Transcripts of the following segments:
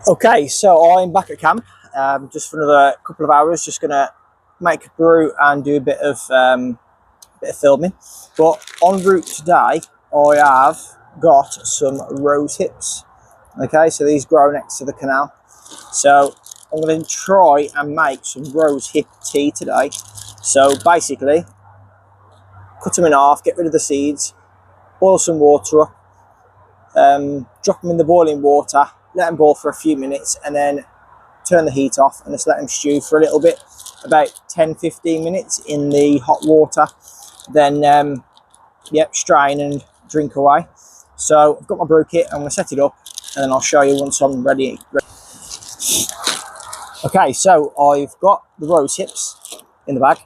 Okay, so I'm back at camp just for another couple of hours. Just gonna make a brew and do a bit of filming. But en route today, I have got some rose hips. Okay, so these grow next to the canal. So I'm going to try and make some rose hip tea today. So basically, cut them in half, get rid of the seeds, boil some water up, drop them in the boiling water, let them boil for a few minutes, and then turn the heat off and just let them stew for a little bit, about 10-15 minutes in the hot water. Then strain and drink away. So I've got my brew kit, I'm going to set it up and then I'll show you once I'm ready. Okay, so I've got the rose hips in the bag.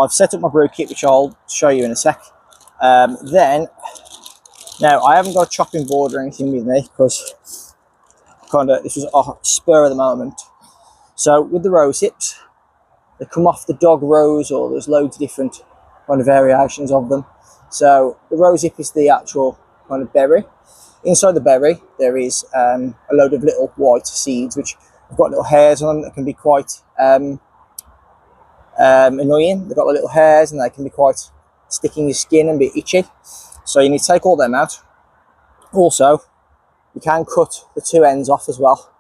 I've set up my brew kit, which I'll show you in a sec. Now I haven't got a chopping board or anything with me because this was a spur of the moment. So with the rose hips, they come off the Dogrose, or there's loads of different kind of variations of them. So the rose hip is the actual kind of berry. Inside the berry there is a load of little white seeds which have got little hairs on them that can be quite annoying. They've got little hairs and they can be quite sticking your skin and be itchy. So you need to take all them out. Also, you can cut the two ends off as well,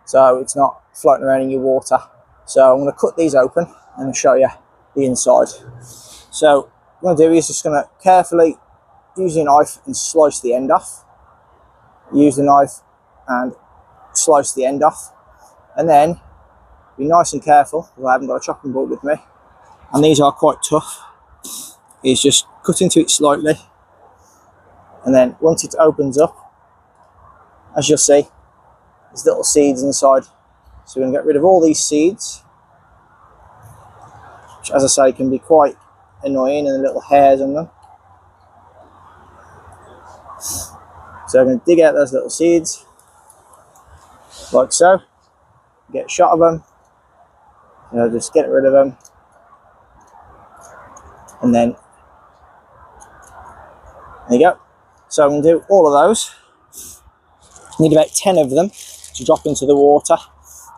so it's not floating around in your water. So I'm going to cut these open and show you the inside. So what I'm going to do is just going to carefully use the knife and slice the end off. Use the knife and slice the end off, and then be nice and careful because I haven't got a chopping board with me, and these are quite tough. Is just cut into it slightly, and then once it opens up, as you'll see, there's little seeds inside. So we're going to get rid of all these seeds, which, as I say, can be quite annoying, and the little hairs on them. So I'm going to dig out those little seeds, like so. Get a shot of them, and I'll just get rid of them, and then there you go. So I'm going to do all of those. Need about 10 of them to drop into the water.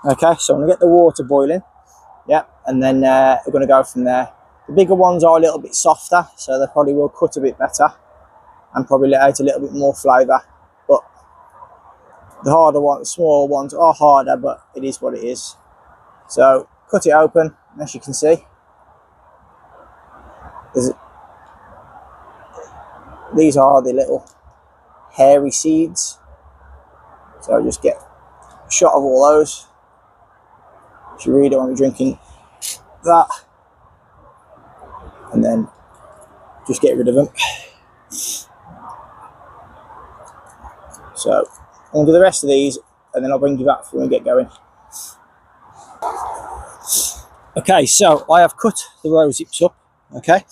Okay, so I'm going to get the water boiling, and then we're going to go from there. The bigger ones are a little bit softer, so they probably will cut a bit better and probably let out a little bit more flavour. But the harder ones, the smaller ones are harder, but it is what it is. So cut it open, as you can see. These are the little hairy seeds. So just get a shot of all those. You really don't want to be drinking that. And then just get rid of them. So I'm going to do the rest of these and then I'll bring you back when we get going. Okay, so I have cut the rose hips up. Okay,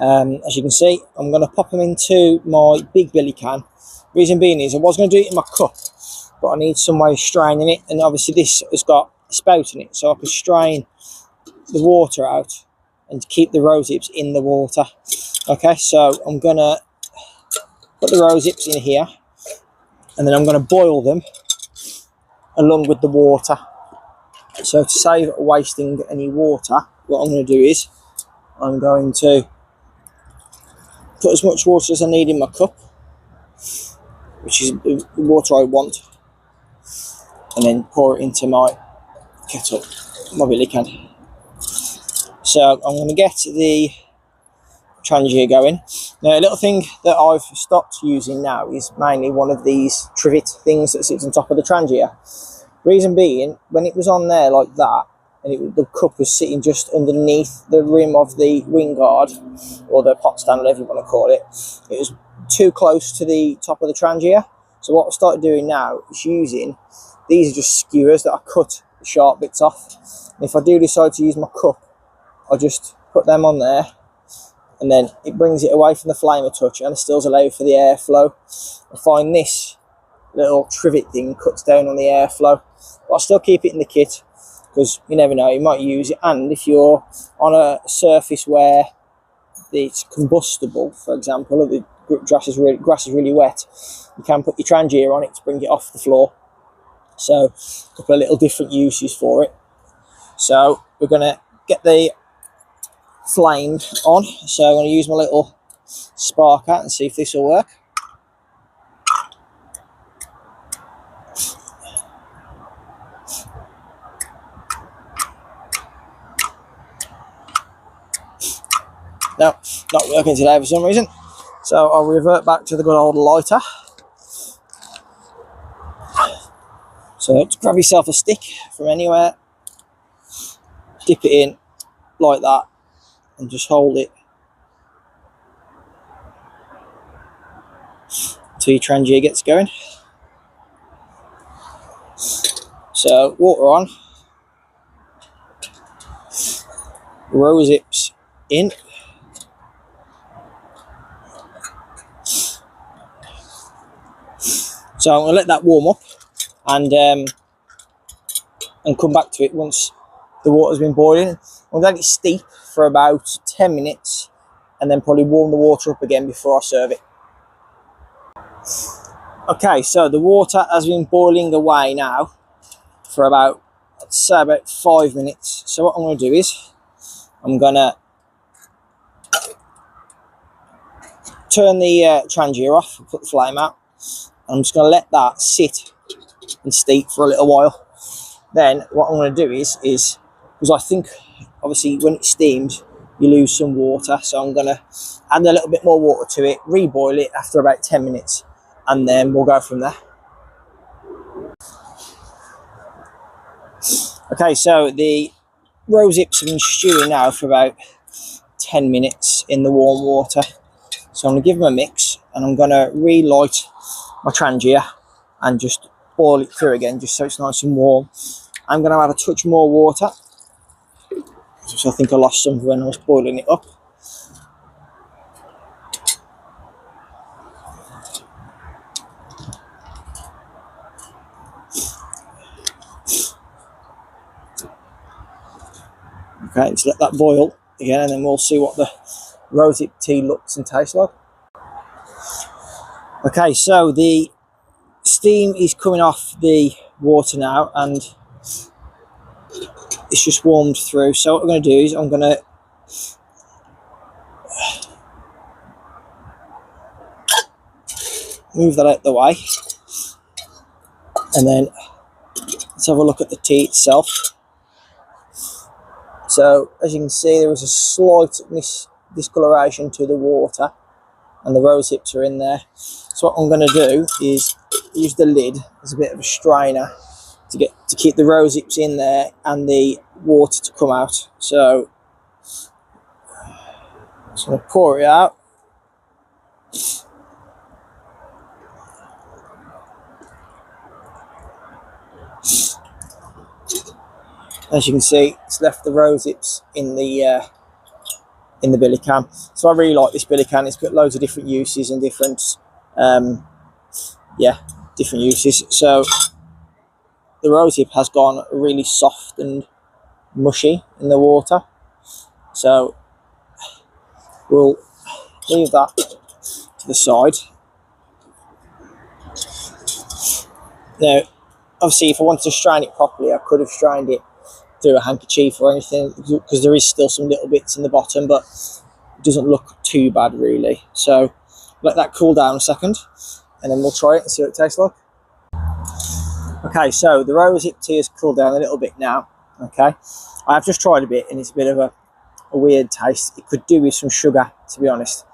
as you can see, I'm going to pop them into my big billy can. Reason being is I was going to do it in my cup, but I need some way of straining it, and obviously this has got a spout in it, so I can strain the water out and keep the rose hips in the water. Okay, so I'm going to put the rose hips in here, and then I'm going to boil them along with the water. So to save wasting any water, what I'm going to do is I'm going to put as much water as I need in my cup, which is the water I want, and then pour it into my kettle, my billy can. So I'm going to get the Trangia going. Now, a little thing that I've stopped using now is mainly one of these trivet things that sits on top of the Trangia. Reason being, when it was on there like that, and the cup was sitting just underneath the rim of the wing guard, or the pot stand, whatever you want to call it, it was too close to the top of the Trangia. So what I started doing now is using, these are just skewers that I cut the sharp bits off. And if I do decide to use my cup, I'll just put them on there, and then it brings it away from the flame a touch and it still allows for the airflow. I find this little trivet thing cuts down on the airflow, but I'll still keep it in the kit because you never know, you might use it. And if you're on a surface where it's combustible, for example, or the grass is really wet, you can put your Trangia on it to bring it off the floor. So a couple of little different uses for it. So we're going to get the flame on. So I'm going to use my little sparker and see if this will work. No, not working today for some reason. So I'll revert back to the good old lighter. So just grab yourself a stick from anywhere, dip it in like that, and just hold it till your trangia gets going. So water on, Rosehips in. So I'm going to let that warm up and come back to it once the water's been boiling. I'm going to let it steep for about 10 minutes and then probably warm the water up again before I serve it. Okay, so the water has been boiling away now for about, I'd say about 5 minutes. So what I'm going to do is I'm going to turn the trangia off and put the flame out. I'm just going to let that sit and steep for a little while. Then what I'm going to do is because I think obviously when it steams you lose some water, so I'm going to add a little bit more water to it, reboil it after about 10 minutes, and then we'll go from there. Okay, so the Rosehips have been stewing now for about 10 minutes in the warm water. So I'm going to give them a mix and I'm going to relight my trangia and just boil it through again just so it's nice and warm. I'm going to add a touch more water, which I think I lost some when I was boiling it up. Okay, let's let that boil again and then we'll see what the rosehip tea looks and tastes like. Okay, so the steam is coming off the water now and it's just warmed through. So what I'm going to do is I'm going to move that out of the way and then let's have a look at the tea itself. So as you can see, there is a slight discoloration to the water and the rosehips are in there. So what I'm going to do is use the lid as a bit of a strainer to keep the rosehips in there and the water to come out. So I'm just going to pour it out. As you can see, it's left the rosehips in the billy can. So I really like this billy can. It's got loads of different uses and different different uses. So the rosehip has gone really soft and mushy in the water. So we'll leave that to the side. Now, obviously, if I wanted to strain it properly, I could have strained it through a handkerchief or anything, because there is still some little bits in the bottom, but it doesn't look too bad really. So let that cool down a second and then we'll try it and see what it tastes like. Okay, so the rosehip tea has cooled down a little bit now. Okay, I have just tried a bit and it's a bit of a weird taste. It could do with some sugar, to be honest.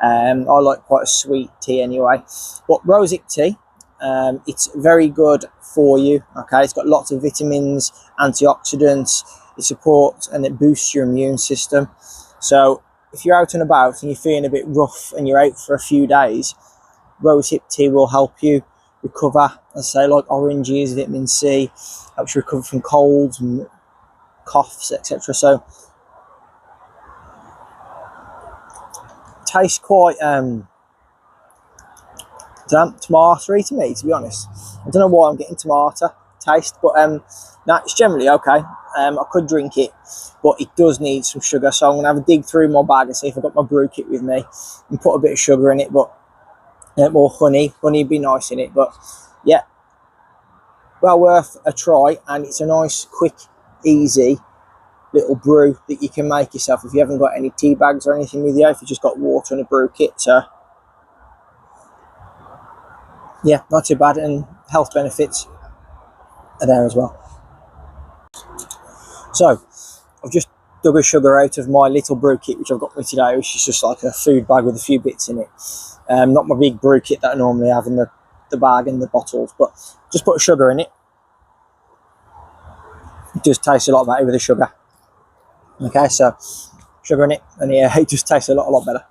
I like quite a sweet tea anyway. But rosehip tea, it's very good for you. Okay, it's got lots of vitamins, antioxidants, it supports and it boosts your immune system. So if you're out and about and you're feeling a bit rough and you're out for a few days, rosehip tea will help you recover, as I say, like oranges, vitamin C, helps you recover from colds and coughs, etc. So tastes quite tomatoey to me, to be honest. I don't know why I'm getting tomato taste, but no, it's generally okay. I could drink it, but it does need some sugar, so I'm going to have a dig through my bag and see if I've got my brew kit with me and put a bit of sugar in it, but more honey would be nice in it. But yeah, well worth a try, and it's a nice, quick, easy little brew that you can make yourself if you haven't got any tea bags or anything with you, if you've just got water and a brew kit. So yeah, not too bad, and health benefits are there as well. So I've just dug a sugar out of my little brew kit which I've got with me today, which is just like a food bag with a few bits in it. Not my big brew kit that I normally have in the bag and the bottles, but just put sugar in it. It does taste a lot better with the sugar. Okay, so sugar in it, and yeah, it just tastes a lot better.